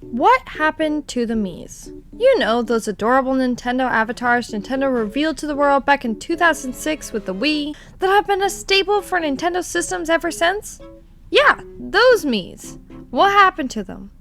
What happened to the Miis? You know, those adorable Nintendo avatars Nintendo revealed to the world back in 2006 with the Wii that have been a staple for Nintendo systems ever since? Yeah, those Miis. What happened to them?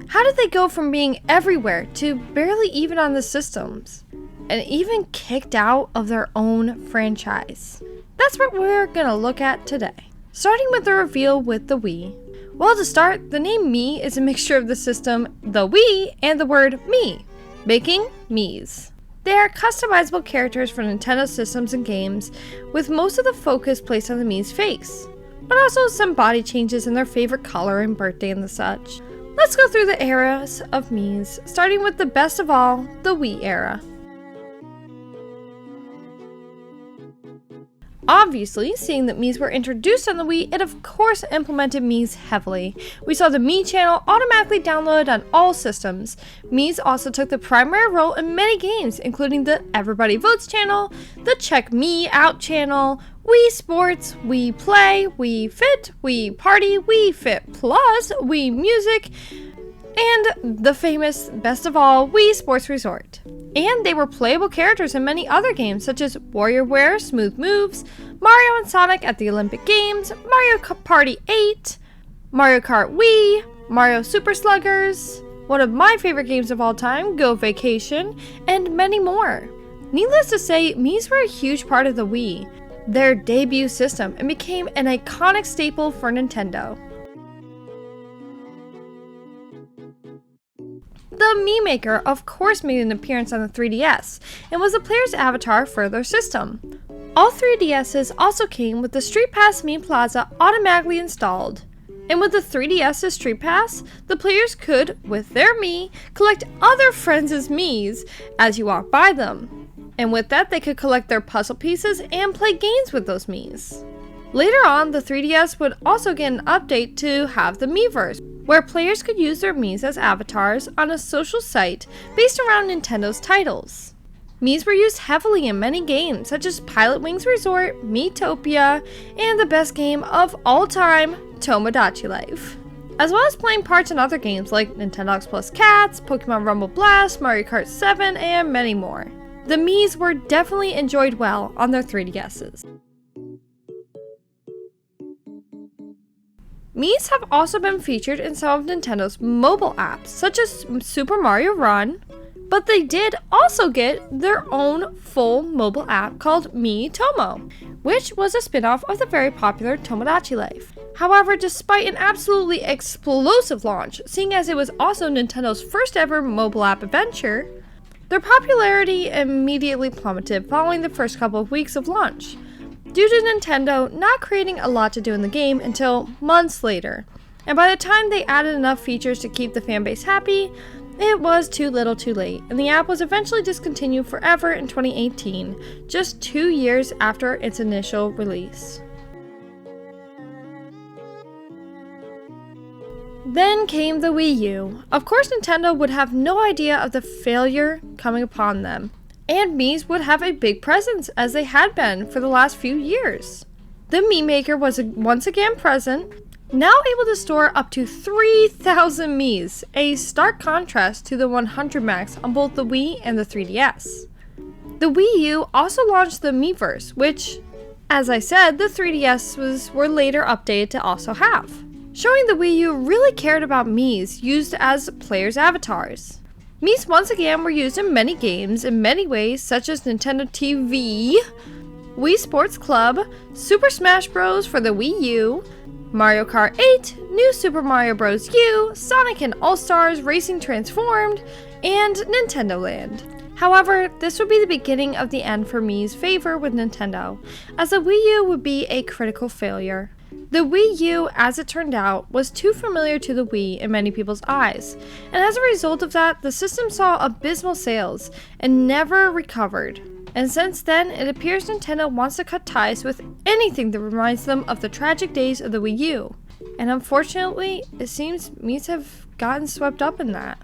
How did they go from being everywhere to barely even on the systems? And even kicked out of their own franchise? That's what we're gonna look at today. Starting with the reveal with the Wii. Well, to start, the name Mii is a mixture of the system, the Wii, and the word Mii, making Miis. They are customizable characters for Nintendo systems and games, with most of the focus placed on the Mii's face, but also some body changes in their favorite color and birthday and the such. Let's go through the eras of Miis, starting with the best of all, the Wii era. Obviously, seeing that Miis were introduced on the Wii, it of course implemented Miis heavily. We saw the Mii channel automatically downloaded on all systems. Miis also took the primary role in many games, including the Everybody Votes channel, the Check Mii Out channel, Wii Sports, Wii Play, Wii Fit, Wii Party, Wii Fit Plus, Wii Music, and the famous, best of all, Wii Sports Resort. And they were playable characters in many other games such as WarioWare, Smooth Moves, Mario and Sonic at the Olympic Games, Mario Party 8, Mario Kart Wii, Mario Super Sluggers, one of my favorite games of all time, Go Vacation, and many more. Needless to say, Miis were a huge part of the Wii, their debut system, and became an iconic staple for Nintendo. The Mii Maker, of course, made an appearance on the 3DS, and was the player's avatar for their system. All 3DSs also came with the Street Pass Mii Plaza automatically installed. And with the 3DS's Street Pass, the players could, with their Mii, collect other friends' Miis as you walk by them. And with that, they could collect their puzzle pieces and play games with those Miis. Later on, the 3DS would also get an update to have the Miiverse, where players could use their Miis as avatars on a social site based around Nintendo's titles. Miis were used heavily in many games, such as Pilot Wings Resort, Miitopia, and the best game of all time, Tomodachi Life, as well as playing parts in other games like Nintendo X Plus Cats, Pokemon Rumble Blast, Mario Kart 7, and many more. The Miis were definitely enjoyed well on their 3DSs. Miis have also been featured in some of Nintendo's mobile apps, such as Super Mario Run, but they did also get their own full mobile app called Miitomo, which was a spin-off of the very popular Tomodachi Life. However, despite an absolutely explosive launch, seeing as it was also Nintendo's first ever mobile app adventure, their popularity immediately plummeted following the first couple of weeks of launch, due to Nintendo not creating a lot to do in the game until months later, and by the time they added enough features to keep the fanbase happy, it was too little too late, and the app was eventually discontinued forever in 2018, just 2 years after its initial release. Then came the Wii U. Of course, Nintendo would have no idea of the failure coming upon them, and Miis would have a big presence as they had been for the last few years. The Mii Maker was once again present, now able to store up to 3,000 Miis, a stark contrast to the 100 max on both the Wii and the 3DS. The Wii U also launched the Miiverse, which, as I said, the 3DS were later updated to also have, showing the Wii U really cared about Miis used as players' avatars. Miis once again were used in many games in many ways, such as Nintendo TV, Wii Sports Club, Super Smash Bros. For the Wii U, Mario Kart 8, New Super Mario Bros. U, Sonic and All-Stars Racing Transformed, and Nintendo Land. However, this would be the beginning of the end for Mii's favor with Nintendo, as the Wii U would be a critical failure. The Wii U, as it turned out, was too familiar to the Wii in many people's eyes, and as a result of that, the system saw abysmal sales and never recovered. And since then, it appears Nintendo wants to cut ties with anything that reminds them of the tragic days of the Wii U. And unfortunately, it seems Miis have gotten swept up in that.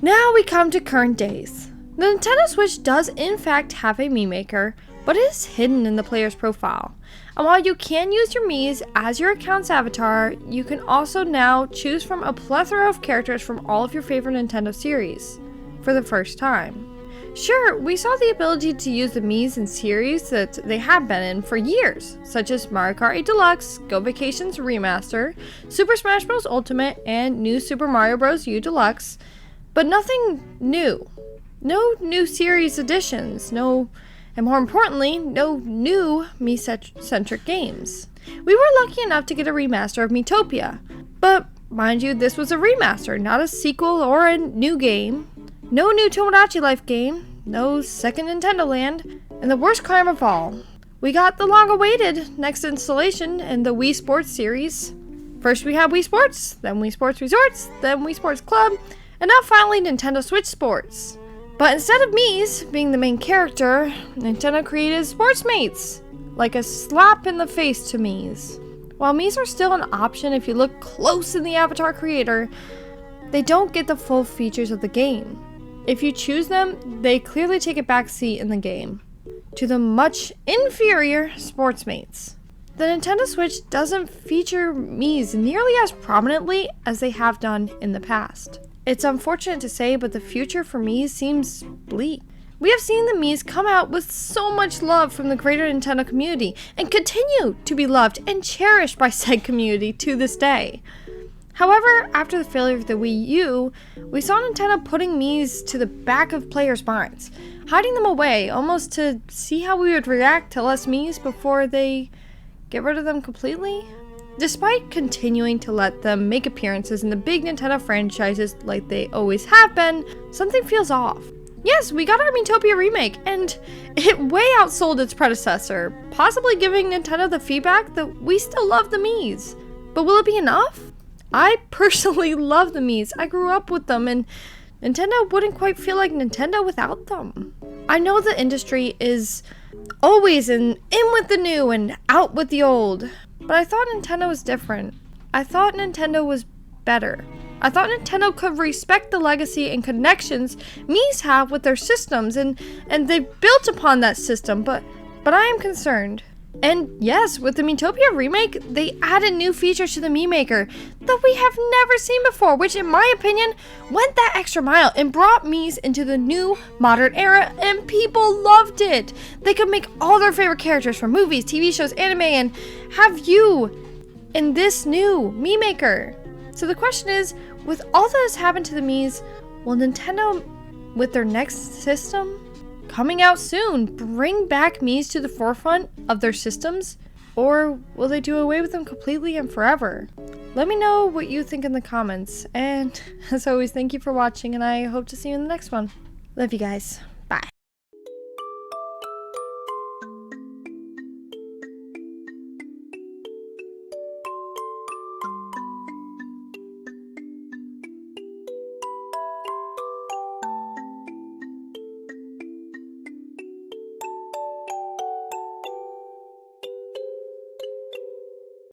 Now we come to current days. The Nintendo Switch does in fact have a Mii Maker, but it is hidden in the player's profile. And while you can use your Miis as your account's avatar, you can also now choose from a plethora of characters from all of your favorite Nintendo series for the first time. Sure, we saw the ability to use the Miis in series that they have been in for years, such as Mario Kart 8 Deluxe, Go Vacations Remaster, Super Smash Bros. Ultimate, and New Super Mario Bros. U Deluxe, but nothing new. No new series additions, and more importantly, no new Miis-centric games. We were lucky enough to get a remaster of Miitopia, but mind you, this was a remaster, not a sequel or a new game. No new Tomodachi Life game, no second Nintendo Land, and the worst crime of all, we got the long-awaited next installation in the Wii Sports series. First we had Wii Sports, then Wii Sports Resorts, then Wii Sports Club, and now finally Nintendo Switch Sports. But instead of Miis being the main character, Nintendo created Sportsmates, like a slap in the face to Miis. While Miis are still an option if you look close in the avatar creator, they don't get the full features of the game. If you choose them, they clearly take a backseat in the game to the much inferior Sportsmates. The Nintendo Switch doesn't feature Miis nearly as prominently as they have done in the past. It's unfortunate to say, but the future for Miis seems bleak. We have seen the Miis come out with so much love from the greater Nintendo community and continue to be loved and cherished by said community to this day. However, after the failure of the Wii U, we saw Nintendo putting Miis to the back of players' minds, hiding them away almost to see how we would react to less Miis before they get rid of them completely. Despite continuing to let them make appearances in the big Nintendo franchises like they always have been, something feels off. Yes, we got our Miitopia remake, and it way outsold its predecessor, possibly giving Nintendo the feedback that we still love the Miis. But will it be enough? I personally love the Miis. I grew up with them, and Nintendo wouldn't quite feel like Nintendo without them. I know the industry is always in with the new and out with the old, but I thought Nintendo was different. I thought Nintendo was better. I thought Nintendo could respect the legacy and connections Miis have with their systems, and they built upon that system, but I am concerned. And yes, with the Miitopia remake, they added new features to the Mii Maker that we have never seen before, which in my opinion, went that extra mile and brought Miis into the new modern era, and people loved it. They could make all their favorite characters from movies, TV shows, anime, and have you in this new Mii Maker. So the question is, with all that has happened to the Miis, will Nintendo, with their next system coming out soon, bring back Miis to the forefront of their systems? Or will they do away with them completely and forever? Let me know what you think in the comments. And as always, thank you for watching, and I hope to see you in the next one. Love you guys.